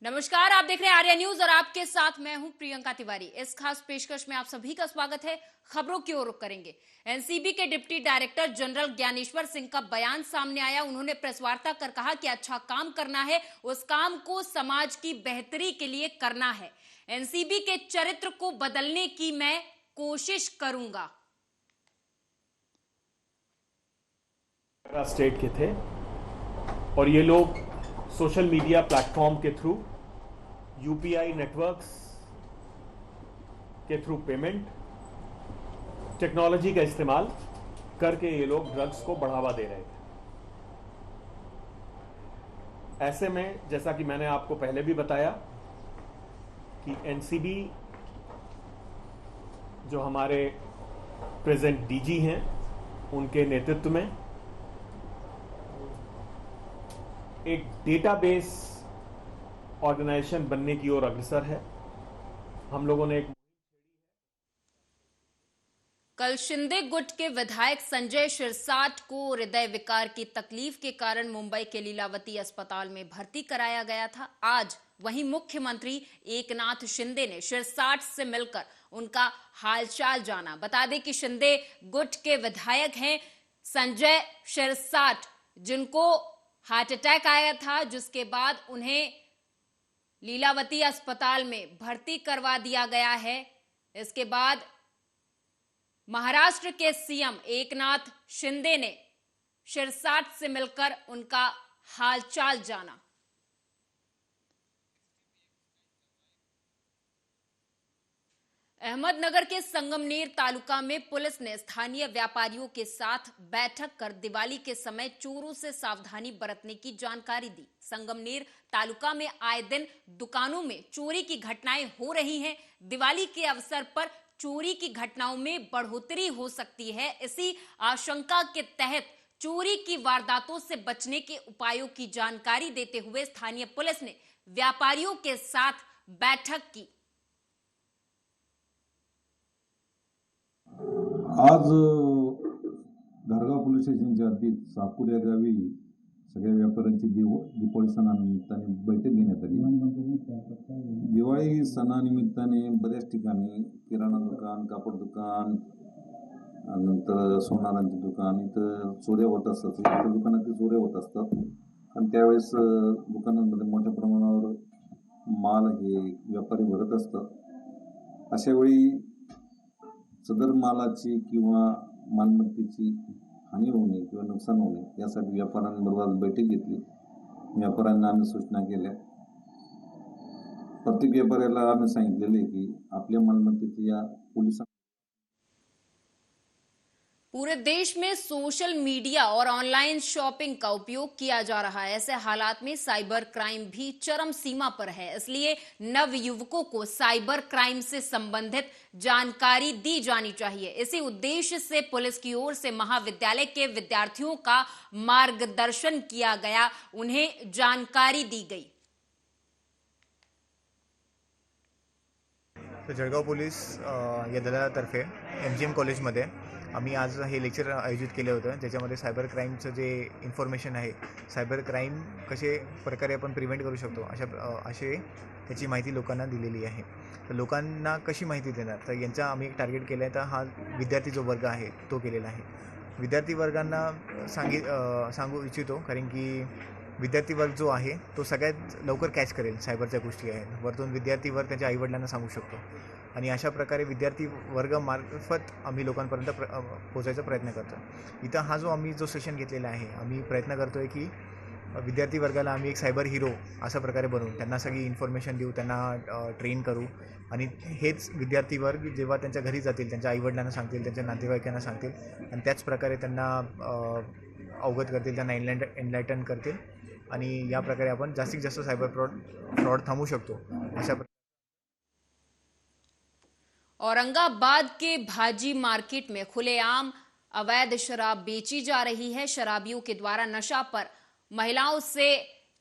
नमस्कार, आप देख रहे हैं आर्या न्यूज और आपके साथ मैं हूं प्रियंका तिवारी। इस खास पेशकश में आप सभी का स्वागत है। खबरों की ओर रुख करेंगे। एनसीबी के deputy director general Dnyaneshwar Singh का बयान सामने आया। उन्होंने प्रेस वार्ता कर कहा कि अच्छा काम करना है, उस काम को समाज की बेहतरी के लिए करना है। एनसीबी के चरित्र को बदलने की मैं कोशिश करूंगा। स्टेट के थे और ये लोग सोशल मीडिया प्लेटफॉर्म के थ्रू, यूपीआई नेटवर्क्स के थ्रू पेमेंट टेक्नोलॉजी का इस्तेमाल करके ये लोग ड्रग्स को बढ़ावा दे रहे थे। ऐसे में जैसा कि मैंने आपको पहले भी बताया कि एनसीबी जो हमारे प्रेजेंट डीजी हैं उनके नेतृत्व में एक डेटाबेस ऑर्गेनाइजेशन बनने की ओर अग्रसर है। हम लोगों ने कल शिंदे गुट के विधायक संजय शिरसाट को हृदय विकार की तकलीफ के कारण मुंबई के लीलावती अस्पताल में भर्ती कराया गया था। आज वहीं मुख्यमंत्री एकनाथ शिंदे ने शिरसाट से मिलकर उनका हालचाल जाना। बता दें कि शिंदे गुट के विधायक हैं संजय शिरसाट, जिनको हार्ट अटैक आया था, जिसके बाद उन्हें लीलावती अस्पताल में भर्ती करवा दिया गया है। इसके बाद महाराष्ट्र के सीएम एकनाथ शिंदे ने शिरसाट से मिलकर उनका हालचाल जाना। अहमदनगर के संगमनेर तालुका में पुलिस ने स्थानीय व्यापारियों के साथ बैठक कर दिवाली के समय चोरों से सावधानी बरतने की जानकारी दी। संगमनेर तालुका में आए दिन दुकानों में चोरी की घटनाएं हो रही हैं। दिवाली के अवसर पर चोरी की घटनाओं में बढ़ोतरी हो सकती है। इसी आशंका के तहत चोरी की वारदातों से बचने के उपायों की जानकारी देते हुए स्थानीय पुलिस ने व्यापारियों के साथ बैठक की। आज घारगाव पोलीस स्टेशनच्या हद्दीत साकूर या गावी सगळ्या व्यापाऱ्यांची दिवाळी सणानिमित्ताने बैठक घेण्यात आली। दिवाळी सणानिमित्ताने बऱ्याच ठिकाणी किराणा दुकान, कापड दुकान, नंतर सोनारांचे दुकान इथं चोऱ्या होत असतात। इतर दुकानात चोऱ्या होत असतात आणि त्यावेळेस दुकानांमध्ये मोठ्या प्रमाणावर माल हे व्यापारी भरत असतात। अशा वेळी सदर मालाची किंवा मालमत्तेची हानी होणे किंवा नुकसान होणे यासाठी व्यापाऱ्यांबरोबर बैठक घेतली। व्यापाऱ्यांना आम्ही सूचना केल्या। प्रत्येक व्यापाऱ्याला आम्ही सांगितलेले की आपल्या मालमत्तेची या पोलिसांना। पूरे देश में सोशल मीडिया और ऑनलाइन शॉपिंग का उपयोग किया जा रहा है। ऐसे हालात में साइबर क्राइम भी चरम सीमा पर है। इसलिए नव युवकों को साइबर क्राइम से संबंधित जानकारी दी जानी चाहिए। इसी उद्देश्य से पुलिस की ओर से महाविद्यालय के विद्यार्थियों का मार्गदर्शन किया गया, उन्हें जानकारी दी गई। तो जळगाव पोलीस या दलातर्फे MGM कॉलेजमध्ये आम्ही आज हे लेक्चर आयोजित केलं होतं, ज्याच्यामध्ये सायबर क्राईमचं जे इन्फॉर्मेशन आहे, सायबर क्राईम कसे प्रकारे आपण प्रिव्हेंट करू शकतो असे त्याची माहिती लोकांना दिलेली आहे। तर लोकांना कशी माहिती देणार, तर यांचा आम्ही एक टार्गेट केलं आहे। तर हा विद्यार्थी जो वर्ग आहे तो केलेला आहे। विद्यार्थी वर्गांना सांगू इच्छितो, कारण की विद्यार्थी वर्ग जो आहे तो सगळ्यात लवकर कॅच करेल सायबरच्या गोष्टी आहेत। वरतून विद्यार्थी वर्ग त्यांच्या आईवडिलांना सांगू शकतो आणि अशा प्रकारे विद्यार्थी वर्ग मार्फत आम्ही लोकांपर्यंत पोहोचायचा प्रयत्न करतो। इथं हा जो आम्ही सेशन घेतलेला आहे, आम्ही प्रयत्न करतो आहे की विद्यार्थी वर्गाला आम्ही एक सायबर हिरो अशा प्रकारे बनवून त्यांना सगळी इन्फॉर्मेशन देऊ, त्यांना ट्रेन करू आणि हेच विद्यार्थी वर्ग जेव्हा त्यांच्या घरी जातील, त्यांच्या आईवडिलांना सांगतील, त्यांच्या नातेवाईकांना सांगतील आणि त्याच प्रकारे त्यांना अवगत करतील, त्यांना एनलायटन करतील आणि या प्रकारे आपण जास्तीत जास्त सायबर फ्रॉड थांबवू शकतो। अशा औरंगाबाद के भाजी मार्केट में खुलेआम अवैध शराब बेची जा रही है। शराबियों के द्वारा नशा पर महिलाओं से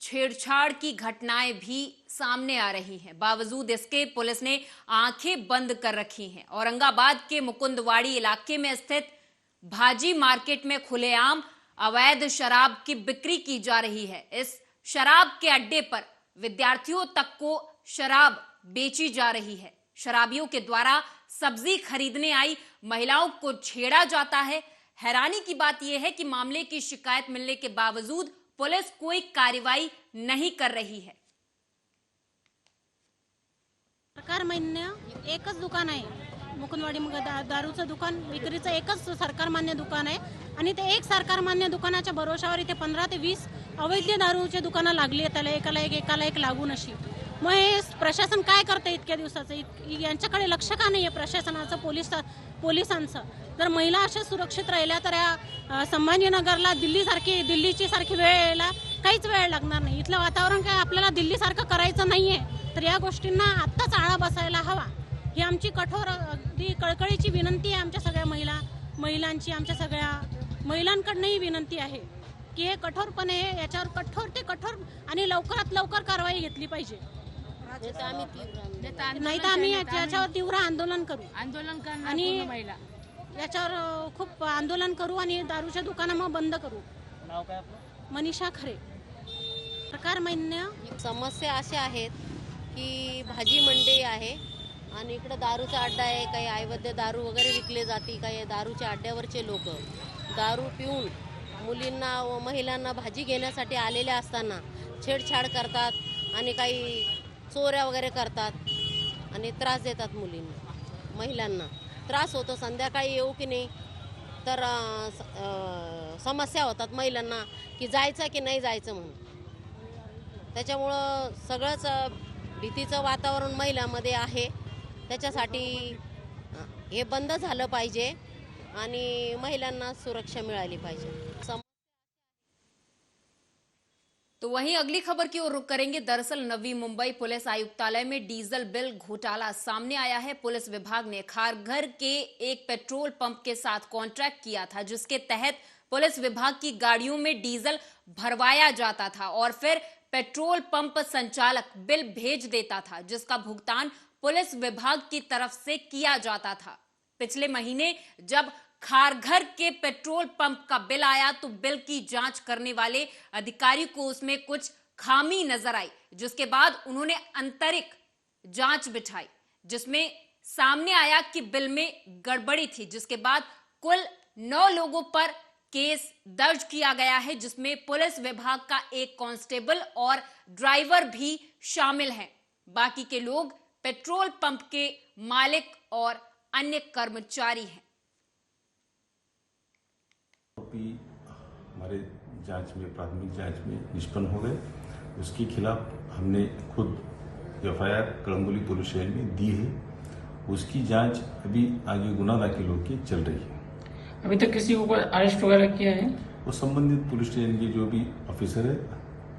छेड़छाड़ की घटनाएं भी सामने आ रही हैं। बावजूद इसके पुलिस ने आंखें बंद कर रखी हैं। औरंगाबाद के मुकुंदवाड़ी इलाके में स्थित भाजी मार्केट में खुलेआम अवैध शराब की बिक्री की जा रही है। इस शराब के अड्डे पर विद्यार्थियों तक को शराब बेची जा रही है। शराबियों के द्वारा सब्जी खरीदने आई महिलाओं को छेड़ा जाता है। हैरानी की बात यह है कि मामले की शिकायत मिलने के बावजूद पुलिस कोई कार्रवाई नहीं कर रही है। सरकार मान्य एकच दुकान आहे, मुकुंदवाडी दारूचं दुकान विक्रीचं एकच सरकार मान्य दुकान आहे आणि ते एक सरकार मान्य दुकानाच्या भरोशावर इथे 15 ते 20 अवैध दारूचे दुकानं लागली आहेत, त्याला एकाला एक लागून अशी। मग हे प्रशासन काय करते इतक्या दिवसाचं? यांच्याकडे लक्ष का नाहीये प्रशासनाचं, पोलिसांचं? जर महिला अशा सुरक्षित राहिल्या तर या संभाजीनगरला दिल्लीची सारखी वेळ यायला काहीच वेळ लागणार नाही। इथलं वातावरण काय आपल्याला दिल्लीसारखं करायचं नाहीये, तर या गोष्टींना आत्ताच आळा बसायला हवा। ही आमची कठोर अगदी कळकळीची विनंती आहे आमच्या सगळ्या महिलांची, आमच्या सगळ्या महिलांकडनंही विनंती आहे की हे कठोरपणे याच्यावर कठोर आणि लवकरात लवकर कारवाई घेतली पाहिजे, नाही तर आम्ही याच्यावर तीव्र आंदोलन करू आणि याच्यावर खूप आंदोलन करू आणि दारूच्या दुकानं मग बंद करू। नाव काय आपलं? मनीषा खरे। सरकार मान्य समस्या अशा आहेत की भाजी मंडी आहे आणि इकडे दारूचा अड्डा आहे, काही अवैध दारू वगैरे विकले जाते, काही दारूच्या अड्ड्यावरचे लोक दारू पिऊन मुलींना व महिलांना भाजी घेण्यासाठी आलेले असताना छेडछाड करतात आणि काही चोऱ्या वगैरे करतात आणि त्रास देतात महिलांना त्रास होतो। संध्याकाळी येऊ की नाही तर समस्या होतात महिलांना की जायचं की नाही जायचं म्हणून। त्याच्यामुळं सगळंच भीतीचं वातावरण महिलांमध्ये आहे, त्याच्यासाठी हे बंद झालं पाहिजे आणि महिलांना सुरक्षा मिळाली पाहिजे। तो वहीं अगली खबर की ओर रुख करेंगे। दरअसल नवी मुंबई पुलिस आयुक्तालय में डीजल बिल घोटाला सामने आया है। पुलिस विभाग ने खारघर के एक पेट्रोल पंप के साथ कॉन्ट्रैक्ट किया था, जिसके तहत पुलिस विभाग की गाड़ियों में डीजल भरवाया जाता था और फिर पेट्रोल पंप संचालक बिल भेज देता था, जिसका भुगतान पुलिस विभाग की तरफ से किया जाता था। पिछले महीने जब खारघर के पेट्रोल पंप का बिल आया तो बिल की जांच करने वाले अधिकारी को उसमें कुछ खामी नजर आई, जिसके बाद उन्होंने आंतरिक जांच बिठाई, जिसमें सामने आया कि बिल में गड़बड़ी थी, जिसके बाद कुल 9 लोगों पर केस दर्ज किया गया है, जिसमें पुलिस विभाग का एक कांस्टेबल और ड्राइवर भी शामिल हैं। बाकी के लोग पेट्रोल पंप के मालिक और अन्य कर्मचारी हैं। हमारे जांच में, प्राथमिक जांच में निष्पन्न हो गए। उसके खिलाफ हमने खुद एफआईआर कलंगुली पुलिस स्टेशन में दी है। उसकी जांच अभी आगे गुना दाखिल होकर चल रही है। अभी तक किसी को अरेस्ट वगैरह किया है? वो संबंधित पुलिस स्टेशन के जो भी ऑफिसर है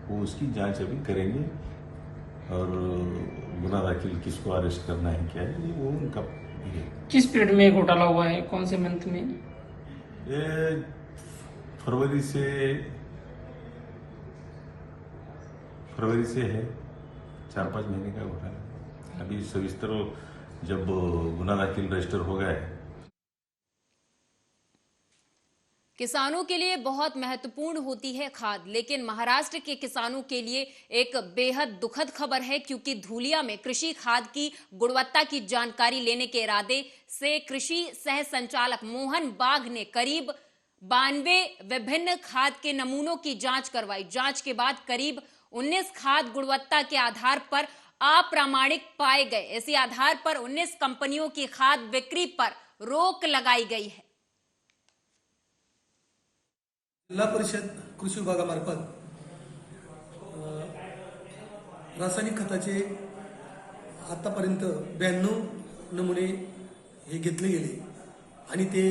वो उसकी जांच अभी करेंगे और गुना दाखिल किसको अरेस्ट करना है क्या है वो उनका है। किस पीरियड में घोटाला हुआ है, कौन से मंथ में? ये फरवरी से है, 4-5 महीने का घोटाला। अभी सविस्तर जब गुना दाखिल रजिस्टर हो गया है। किसानों के लिए बहुत महत्वपूर्ण होती है खाद, लेकिन महाराष्ट्र के किसानों के लिए एक बेहद दुखद खबर है, क्योंकि धूलिया में कृषि खाद की गुणवत्ता की जानकारी लेने के इरादे से कृषि सह संचालक मोहन बाघ ने करीब 92 विभिन्न खाद के नमूनों की जांच करवाई। जांच के बाद करीब 19 खाद गुणवत्ता के आधार पर अप्रामाणिक पाए गए। इसी आधार पर 19 कंपनियों की खाद बिक्री पर रोक लगाई गई है। जिल्हा परिषद कृषी विभागामार्फत रासायनिक खताचे आतापर्यंत 92 नमुने हे घेतले गेले आणि ते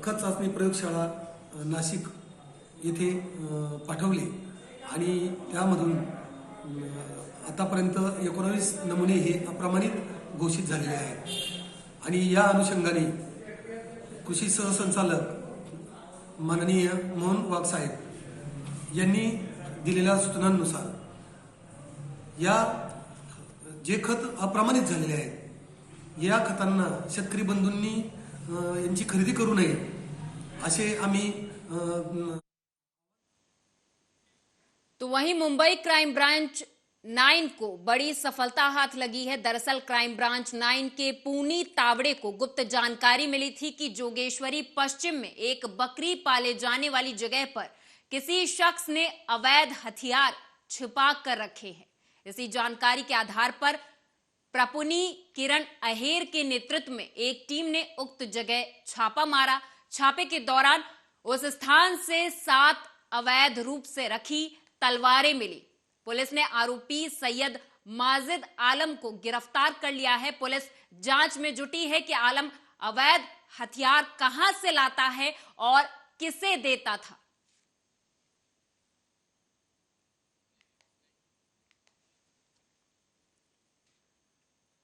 खत चाचणी प्रयोगशाळा नाशिक येथे पाठवले आणि त्यामधून आतापर्यंत 19 नमुने हे अप्रमाणित घोषित झालेले आहेत आणि या अनुषंगाने कृषी सहसंचालक माननीय मोहन वाघ साहेब यांनी दिलेल्या सूचनांनुसार या जे खत अप्रमाणित झालेले आहेत या खतांना शेतकरी बंधूंनी यांची खरेदी करू नये असे आम्ही तो वहीं मुंबई क्राइम ब्रांच 9 को बड़ी सफलता हाथ लगी है। दरअसल क्राइम ब्रांच 9 के पूनी तावड़े को गुप्त जानकारी मिली थी कि जोगेश्वरी पश्चिम में एक बकरी पाले जाने वाली जगह पर किसी शख्स ने अवैध हथियार छिपा कर रखे हैं। इसी जानकारी के आधार पर प्रपुनी किरण अहेर के नेतृत्व में एक टीम ने उक्त जगह छापा मारा। छापे के दौरान उस स्थान से 7 अवैध रूप से रखी तलवारें मिली। पुलिस ने आरोपी सैयद माजिद आलम को गिरफ्तार कर लिया है। पुलिस जांच में जुटी है कि आलम अवैध हथियार कहां से लाता है और किसे देता था।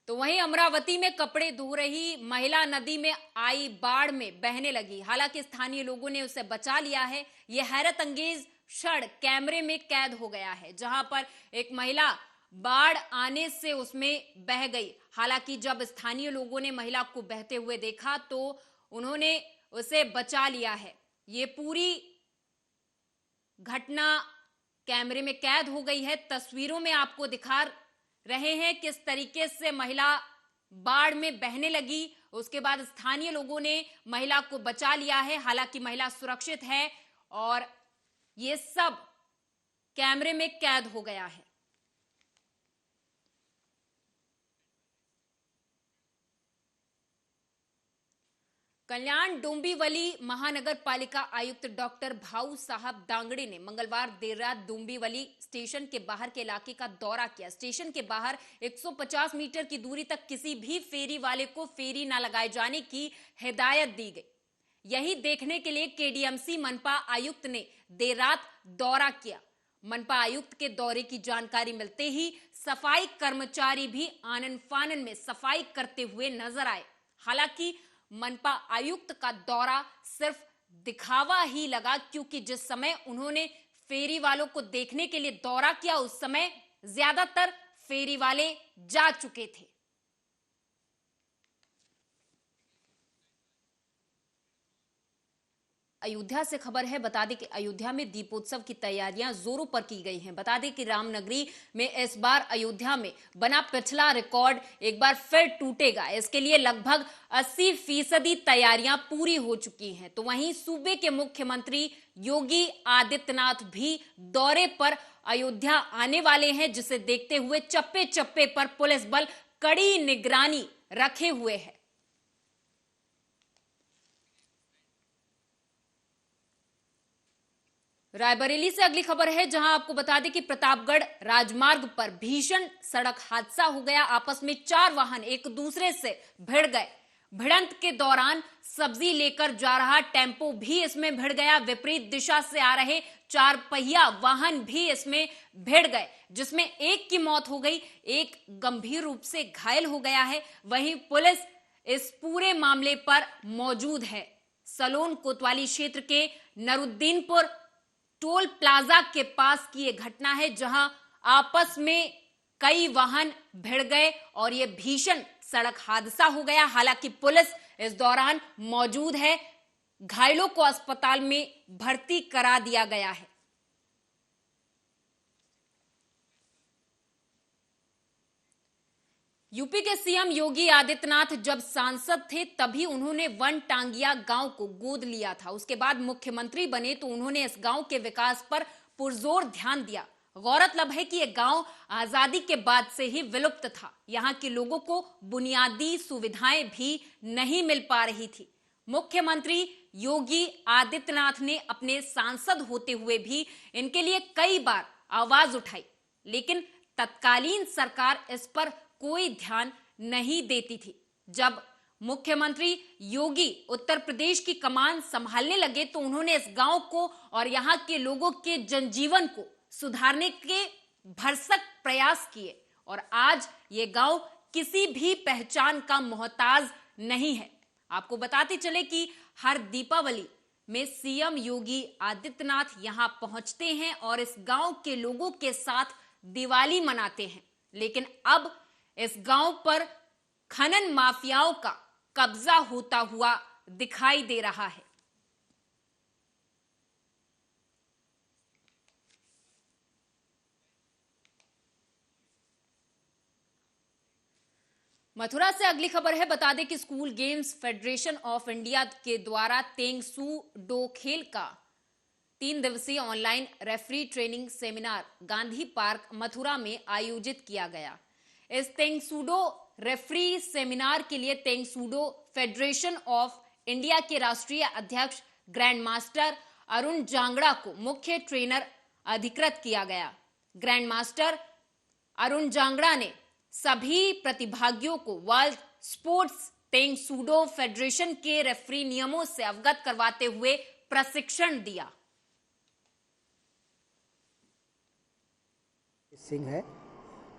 तो वहीं अमरावती में कपड़े धो रही महिला नदी में आई बाढ़ में बहने लगी। हालांकि स्थानीय लोगों ने उसे बचा लिया है। यह हैरत अंगेज क्षण कैमरे में कैद हो गया है, जहां पर एक महिला बाढ़ आने से उसमें बह गई। हालांकि जब स्थानीय लोगों ने महिला को बहते हुए देखा तो उन्होंने उसे बचा लिया है। ये पूरी घटना कैमरे में कैद हो गई है। तस्वीरों में आपको दिखा रहे हैं किस तरीके से महिला बाढ़ में बहने लगी। उसके बाद स्थानीय लोगों ने महिला को बचा लिया है। हालांकि महिला सुरक्षित है और ये सब कैमरे में कैद हो गया है। कल्याण डोंबिवली महानगर पालिका आयुक्त डॉक्टर भाऊ साहब दांगड़े ने मंगलवार देर रात डोंबिवली स्टेशन के बाहर के इलाके का दौरा किया। स्टेशन के बाहर 150 मीटर की दूरी तक किसी भी फेरी वाले को फेरी न लगाए जाने की हिदायत दी गई। यही देखने के लिए केडीएमसी मनपा आयुक्त ने देर रात दौरा किया। मनपा आयुक्त के दौरे की जानकारी मिलते ही सफाई कर्मचारी भी आनन फानन में सफाई करते हुए नजर आए। हालांकि मनपा आयुक्त का दौरा सिर्फ दिखावा ही लगा, क्योंकि जिस समय उन्होंने फेरी वालों को देखने के लिए दौरा किया उस समय ज्यादातर फेरी वाले जा चुके थे। अयोध्या से खबर है। बता दें कि अयोध्या में दीपोत्सव की तैयारियां जोरों पर की गई हैं। बता दें कि रामनगरी में इस बार अयोध्या में बना पिछला रिकॉर्ड एक बार फिर टूटेगा। इसके लिए लगभग 80% तैयारियां पूरी हो चुकी हैं। तो वहीं सूबे के मुख्यमंत्री योगी आदित्यनाथ भी दौरे पर अयोध्या आने वाले हैं, जिसे देखते हुए चप्पे चप्पे पर पुलिस बल कड़ी निगरानी रखे हुए है। रायबरेली से अगली खबर है, जहां आपको बता दें कि प्रतापगढ़ राजमार्ग पर भीषण सड़क हादसा हो गया। आपस में 4 वाहन एक दूसरे से भिड़ गए। भिड़ंत के दौरान सब्जी लेकर जा रहा टेम्पो भी इसमें भिड़ गया। विपरीत दिशा से आ रहे 4 पहिया वाहन भी इसमें भिड़ गए, जिसमें एक की मौत हो गई, एक गंभीर रूप से घायल हो गया है। वहीं पुलिस इस पूरे मामले पर मौजूद है। सलोन कोतवाली क्षेत्र के नरुद्दीनपुर टोल प्लाजा के पास की यह घटना है, जहां आपस में कई वाहन भिड़ गए और यह भीषण सड़क हादसा हो गया। हालांकि पुलिस इस दौरान मौजूद है। घायलों को अस्पताल में भर्ती करा दिया गया है। यूपी के सीएम योगी आदित्यनाथ जब सांसद थे तभी उन्होंने वनटांगिया गांव को गोद लिया था। उसके बाद मुख्यमंत्री बने तो उन्होंने इस गांव के विकास पर पुरजोर ध्यान दिया। गौरतलब है कि यह गांव आजादी के बाद से ही विलुप्त था। यहां के लोगों को बुनियादी सुविधाएं भी नहीं मिल पा रही थी। मुख्यमंत्री योगी आदित्यनाथ ने अपने सांसद होते हुए भी इनके लिए कई बार आवाज उठाई, लेकिन तत्कालीन सरकार इस पर कोई ध्यान नहीं देती थी। जब मुख्यमंत्री योगी उत्तर प्रदेश की कमान संभालने लगे तो उन्होंने इस गांव को और यहां के लोगों के जनजीवन को सुधारने के भरसक प्रयास किए और आज ये गांव किसी भी पहचान का मोहताज नहीं है। आपको बताते चले कि हर दीपावली में सीएम योगी आदित्यनाथ यहां पहुंचते हैं और इस गांव के लोगों के साथ दिवाली मनाते हैं। लेकिन अब इस गांव पर खनन माफियाओं का कब्जा होता हुआ दिखाई दे रहा है। मथुरा से अगली खबर है। बता दें कि school games federation of India के द्वारा तेंग सू डो खेल का 3 दिवसीय online referee training seminar Gandhi park Mathura में आयोजित किया गया। इस तेंग सूडो रेफरी सेमिनार के लिए Teng pseudo federation of India के राष्ट्रीय अध्यक्ष ग्रैंड मास्टर अरुण जांगड़ा को मुख्य ट्रेनर अधिकृत किया गया। ग्रैंड मास्टर अरुण जांगड़ा ने सभी प्रतिभागियों को world sports Teng pseudo federation के रेफरी नियमों से अवगत करवाते हुए प्रशिक्षण दिया। सिंह है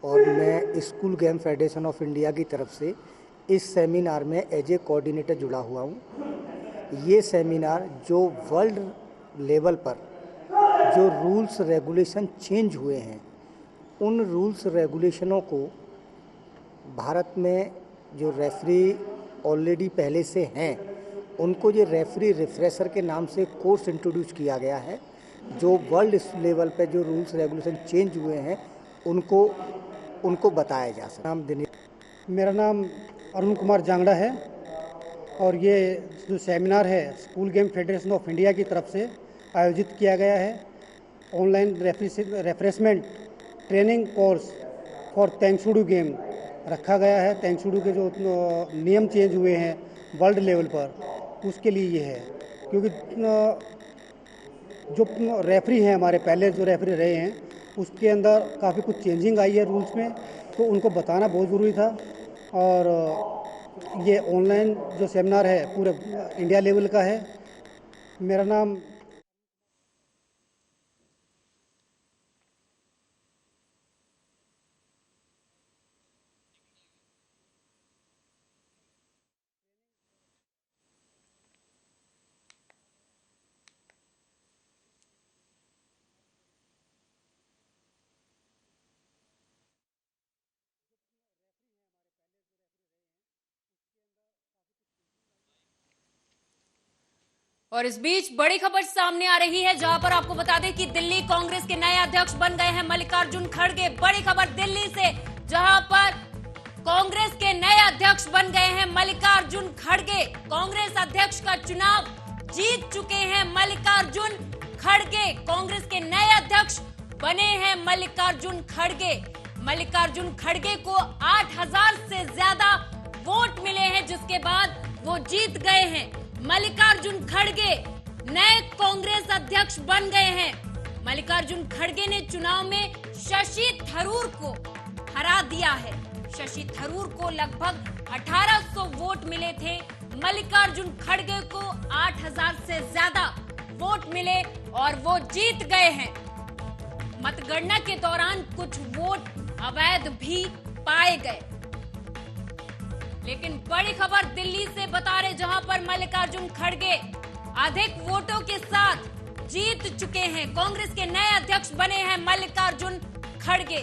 और मैं school game federation of India की तरफ से इस सेमिनार में एज ए कोऑर्डिनेटर जुड़ा हुआ हूँ। ये सेमिनार जो वर्ल्ड लेवल पर जो रूल्स रेगुलेशन चेंज हुए हैं, उन रूल्स रेगुलेशनों को भारत में जो रेफरी ऑलरेडी पहले से हैं, उनको ये रेफरी रिफ्रेशर के नाम से कोर्स इंट्रोड्यूस किया गया है। जो वर्ल्ड लेवल पे जो रूल्स रेगुलेशन चेंज हुए हैं उनको बताया जा सके। मेरा नाम अरुण कुमार जांगड़ा है और ये जो सेमिनार है school game federation of India की तरफ से आयोजित किया गया है। Online refreshment training course for Teng pseudo game रखा गया है। तेंग सूडो के जो नियम चेंज हुए हैं वर्ल्ड लेवल पर, उसके लिए ये है। क्योंकि जो रेफरी हैं हमारे पहले जो रेफरी रहे हैं उसके अंदर काफ़ी कुछ चेंजिंग आई है रूल्स में, तो उनको बताना बहुत ज़रूरी था। और ये ऑनलाइन जो सेमिनार है पूरे इंडिया लेवल का है। मेरा नाम और इस बीच बड़ी खबर सामने आ रही है, जहां पर आपको बता दें कि दिल्ली कांग्रेस के नए अध्यक्ष बन गए हैं मल्लिकार्जुन खड़गे। बड़ी खबर दिल्ली से, जहां पर कांग्रेस के नए अध्यक्ष बन गए हैं मल्लिकार्जुन खड़गे। कांग्रेस अध्यक्ष का चुनाव जीत चुके हैं मल्लिकार्जुन खड़गे। कांग्रेस के नए अध्यक्ष बने हैं मल्लिकार्जुन खड़गे। मल्लिकार्जुन खड़गे को 8000 से ज्यादा वोट मिले हैं, जिसके बाद वो जीत गए हैं। मल्लिकार्जुन खड़गे नए कांग्रेस अध्यक्ष बन गए हैं। मल्लिकार्जुन खड़गे ने चुनाव में शशि थरूर को हरा दिया है। शशि थरूर को लगभग 1800 वोट मिले थे। मल्लिकार्जुन खड़गे को 8000 से ज्यादा वोट मिले और वो जीत गए हैं। मतगणना के दौरान कुछ वोट अवैध भी पाए गए, लेकिन बड़ी खबर दिल्ली से बता रहे, जहां पर मल्लिकार्जुन खड़गे अधिक वोटों के साथ जीत चुके हैं। कांग्रेस के नए अध्यक्ष बने हैं मल्लिकार्जुन खड़गे।